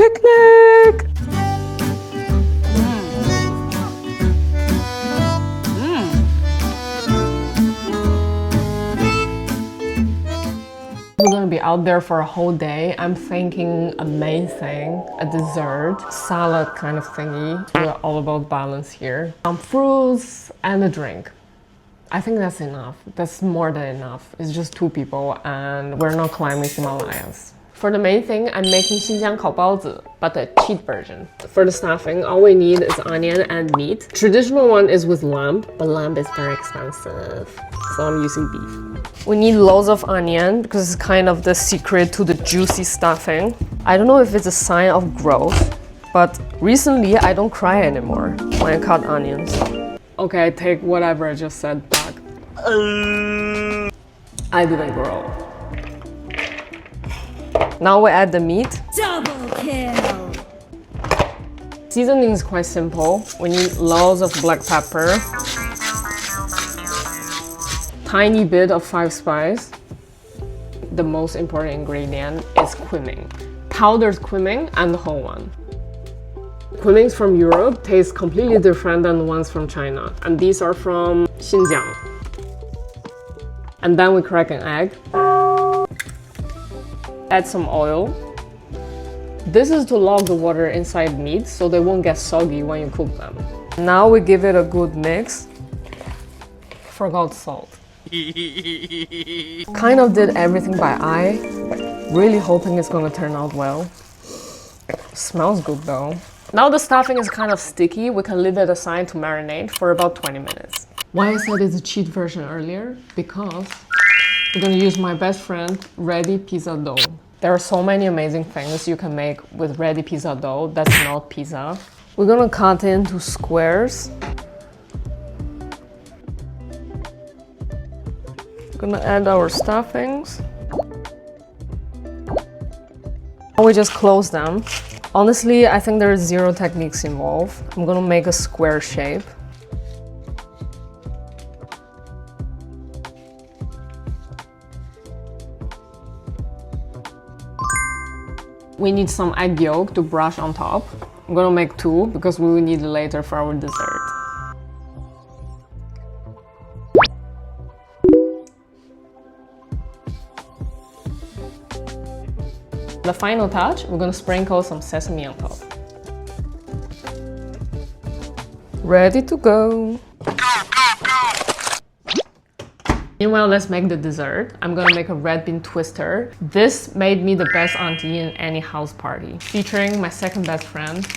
picnic! We're gonna be out there for a whole day. I'm thinking a main thing, a dessert, salad kind of thingy. We're all about balance here. Some fruits and a drink. I think that's enough. That's more than enough. It's just 2 people and we're not climbing Himalayas. For the main thing, I'm making Xinjiang Baozi, but the cheat version. For the stuffing, all we need is onion and meat. Traditional one is with lamb, but lamb is very expensive, so I'm using beef. We need loads of onion because it's kind of the secret to the juicy stuffing. I don't know if it's a sign of growth, but recently I don't cry anymore when I cut onions. Okay, I take whatever I just said back. I didn't grow. Now we add the meat. Double kill! Seasoning is quite simple. We need loads of black pepper, tiny bit of 5 spice. The most important ingredient is cumin. Powdered cumin and the whole one. Cumins from Europe taste completely different than the ones from China, and these are from Xinjiang. And then we crack an egg. Add some oil. This is to lock the water inside meat so they won't get soggy when you cook them. Now we give it a good mix. Forgot salt. Kind of did everything by eye. Really hoping it's gonna turn out well. Smells good though. Now the stuffing is kind of sticky. We can leave it aside to marinate for about 20 minutes. Why I said it's a cheat version earlier? Because we're gonna use my best friend ready pizza dough. There are so many amazing things you can make with ready pizza dough that's not pizza. We're gonna cut it into squares. Gonna add our stuffings. We just close them. Honestly, I think there is 0 techniques involved. I'm gonna make a square shape. We need some egg yolk to brush on top. I'm gonna make 2 because we will need it later for our dessert. The final touch, we're gonna sprinkle some sesame on top. Ready to go! Meanwhile, let's make the dessert. I'm gonna make a Redband Twister. This made me the best auntie in any house party. Featuring my second best friend,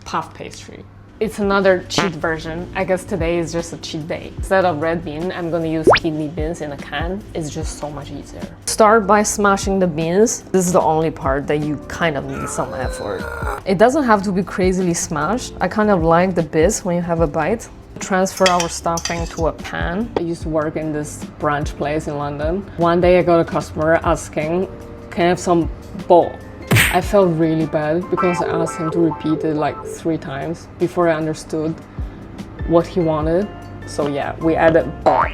puff pastry. It's another cheat version. I guess today is just a cheat day. Instead of red bean, I'm gonna use kidney beans in a can. It's just so much easier. Start by smashing the beans. This is the only part that you kind of need some effort. It doesn't have to be crazily smashed. I kind of like the bits when you have a bite. Transfer our stuffing to a pan. I used to work in this brunch place in London. One day I got a customer asking, can I have some bowl? I felt really bad because I asked him to repeat it like 3 times before I understood what he wanted. So yeah, we added bowl.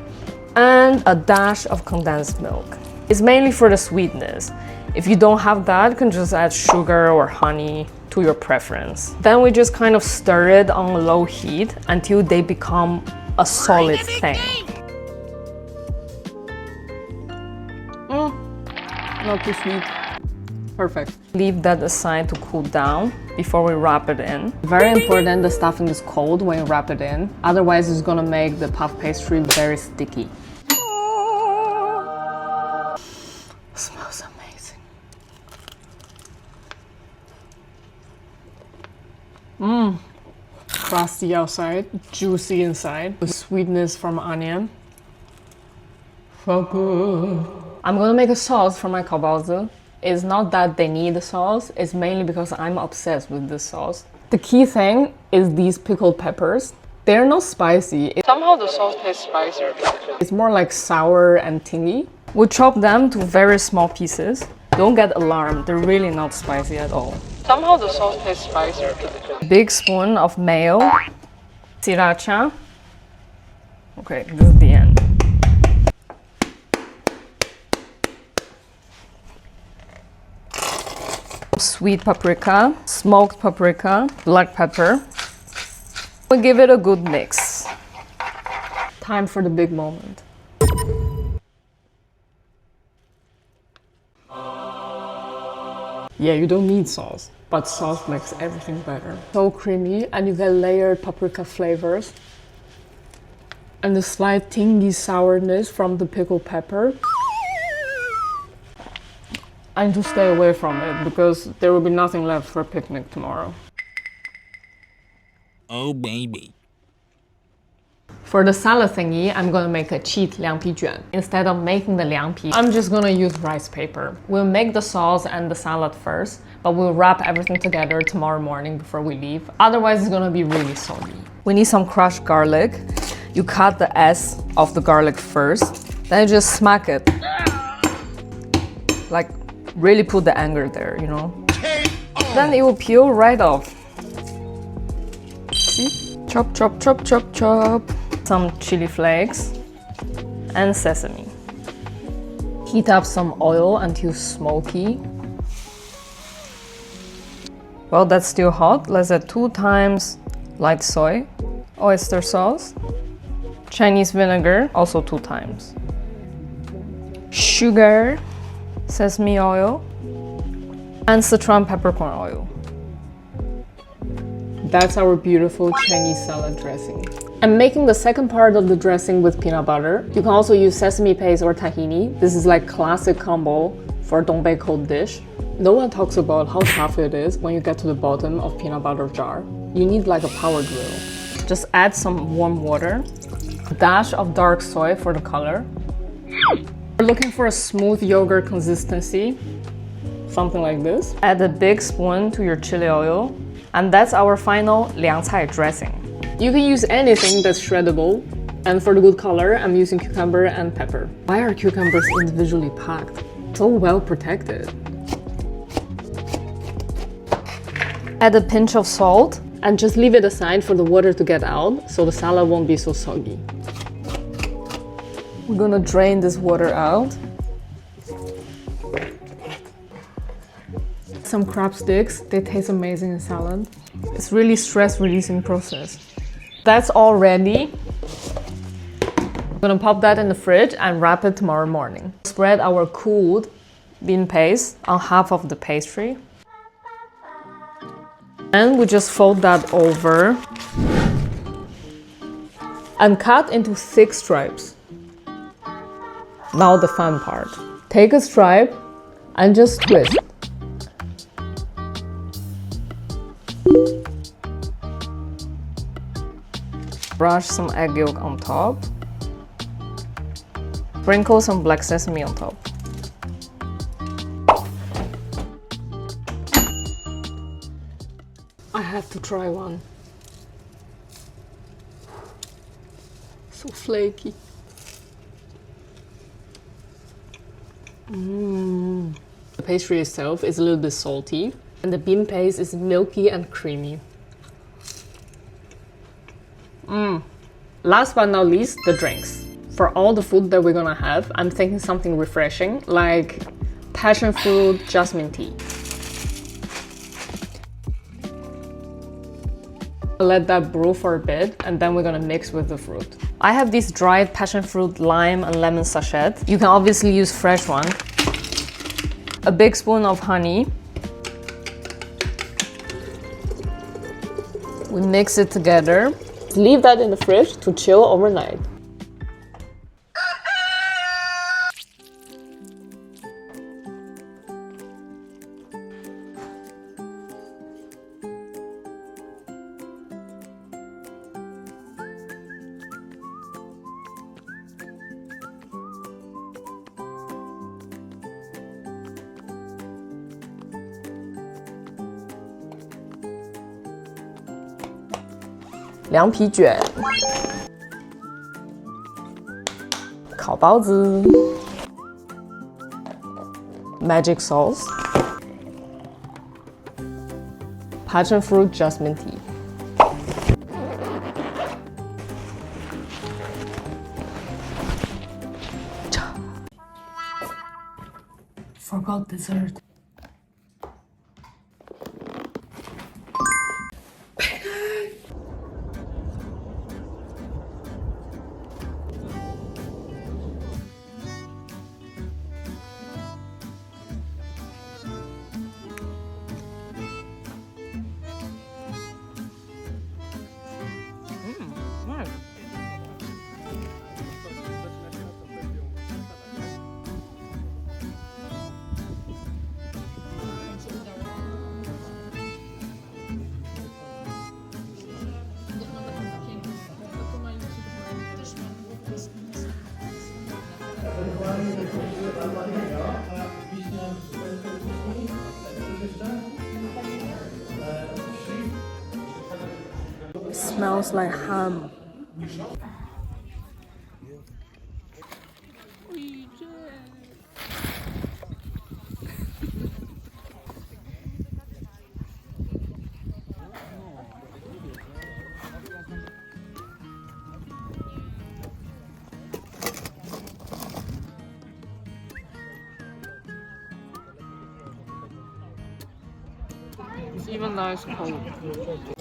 And a dash of condensed milk. It's mainly for the sweetness. If you don't have that, you can just add sugar or honey to your preference. Then we just kind of stir it on low heat until they become a solid thing. Not too sweet. Perfect. Leave that aside to cool down before we wrap it in. Very important, the stuffing is cold when you wrap it in. Otherwise, it's gonna make the puff pastry very sticky. Smells amazing. Crusty outside, juicy inside. The sweetness from onion. So good. I'm gonna make a sauce for my baozi. It's not that they need the sauce, it's mainly because I'm obsessed with this sauce. The key thing is these pickled peppers. They're not spicy. Somehow the sauce tastes spicier. It's more like sour and tingy. We chop them to very small pieces. Don't get alarmed, they're really not spicy at all. Somehow the sauce tastes spicier. Big spoon of mayo, sriracha. Okay, this is the end. sweet paprika, smoked paprika, black pepper. We give it a good mix. Time for the big moment. Yeah, you don't need sauce, but sauce makes everything better. So creamy, and you get layered paprika flavors. And the slight tingy sourness from the pickled pepper. I need to stay away from it because there will be nothing left for a picnic tomorrow. Oh baby. For the salad thingy, I'm gonna make a cheat 凉皮卷. Instead of making the 凉皮, I'm just gonna use rice paper. We'll make the sauce and the salad first, but we'll wrap everything together tomorrow morning before we leave. Otherwise, it's gonna be really soggy. We need some crushed garlic. You cut the S of the garlic first, then you just smack it. Like, really put the anger there, you know? Then it will peel right off. See? Chop, chop, chop, chop, chop. Some chili flakes and sesame. Heat up some oil until smoky. Well, that's still hot. Let's add 2 times light soy, oyster sauce, Chinese vinegar, also 2 times, sugar, sesame oil, and Sichuan peppercorn oil. That's our beautiful Chinese salad dressing. I'm making the second part of the dressing with peanut butter. You can also use sesame paste or tahini. This is like classic combo for Dongbei cold dish. No one talks about how tough it is when you get to the bottom of peanut butter jar. You need like a power drill. Just add some warm water, a dash of dark soy for the color. We're looking for a smooth yogurt consistency, something like this. Add a big spoon to your chili oil, and that's our final 凉菜 dressing. You can use anything that's shreddable, and for the good color, I'm using cucumber and pepper. Why are cucumbers individually packed? So well protected. Add a pinch of salt, and just leave it aside for the water to get out, so the salad won't be so soggy. We're gonna drain this water out. Some crab sticks, they taste amazing in salad. It's really stress-releasing process. That's all ready. I'm gonna pop that in the fridge and wrap it tomorrow morning. Spread our cooled bean paste on half of the pastry. And we just fold that over and cut into thick stripes. Now the fun part. Take a stripe and just twist. Brush some egg yolk on top. Sprinkle some black sesame on top. I have to try one. So flaky. The pastry itself is a little bit salty, and the bean paste is milky and creamy. Last but not least, the drinks. For all the food that we're gonna have, I'm thinking something refreshing, like passion fruit jasmine tea. Let that brew for a bit, and then we're gonna mix with the fruit. I have this dried passion fruit, lime, and lemon sachet. You can obviously use fresh one. A big spoon of honey. We mix it together. Leave that in the fridge to chill overnight.凉皮卷，烤包子 ，magic sauce, passion fruit jasmine tea. Forgot dessert. smells like ham. Even though it's cold,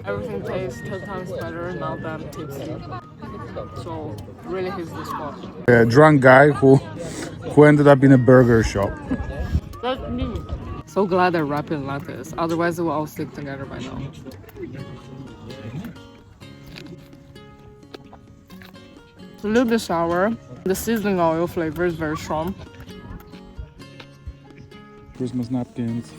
everything tastes 10 times better now that I'm tipsy. So really hits the spot. A drunk guy who ended up in a burger shop. That's me. So glad I wrap it like this. Otherwise, it will all stick together by now. It's a little bit sour. The seasoning oil flavor is very strong. Christmas napkins.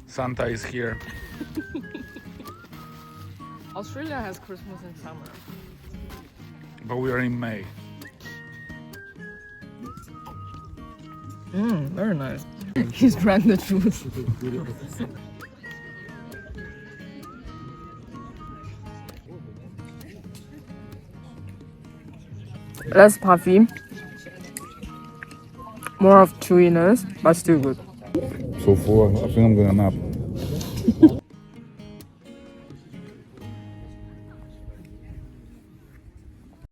Santa is here. Australia has Christmas in summer. But we are in May. Very nice. He's drank the juice. Less puffy. More of chewiness, but still good. So full, I think I'm gonna nap.